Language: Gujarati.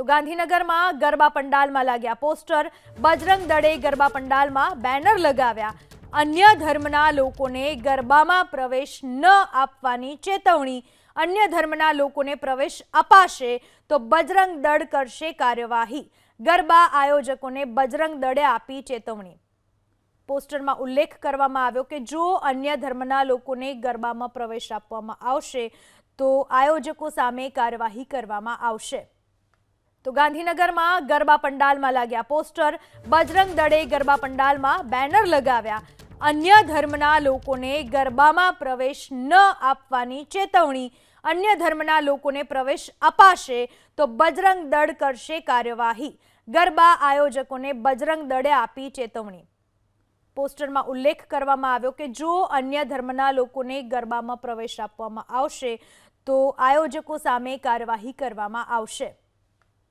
ગાંધીનગરમાં ગરબા પંડાલમાં લાગ્યા પોસ્ટર, બજરંગ દળે ગરબા પંડાલમાં બેનર લગાવ્યા, અન્ય ધર્મના લોકોને ગરબામાં પ્રવેશ ન આપવાની ચેતવણી, અન્ય ધર્મના લોકોને પ્રવેશ અપાશે તો બજરંગ દળ કરશે કાર્યવાહી, ગરબા આયોજકોને બજરંગ દળે આપી ચેતવણી। પોસ્ટરમાં ઉલ્લેખ કરવામાં આવ્યો કે જો અન્ય ધર્મના લોકોને ગરબામાં પ્રવેશ આપવામાં આવશે તો આયોજકો સામે કાર્યવાહી કરવામાં આવશે। તો ગાંધીનગરમાં ગરબા પંડાલમાં લાગ્યા પોસ્ટર, બજરંગ દળે ગરબા પંડાલમાં બેનર લગાવ્યા, અન્ય ધર્મના લોકોને ગરબામાં પ્રવેશ ન આપવાની ચેતવણી, અન્ય ધર્મના લોકોને પ્રવેશ અપાશે તો બજરંગ દળ કરશે કાર્યવાહી, ગરબા આયોજકોને બજરંગ દળે આપી ચેતવણી। પોસ્ટરમાં ઉલ્લેખ કરવામાં આવ્યો કે જો અન્ય ધર્મના લોકોને ગરબામાં પ્રવેશ આપવામાં આવશે તો આયોજકો સામે કાર્યવાહી કરવામાં આવશે।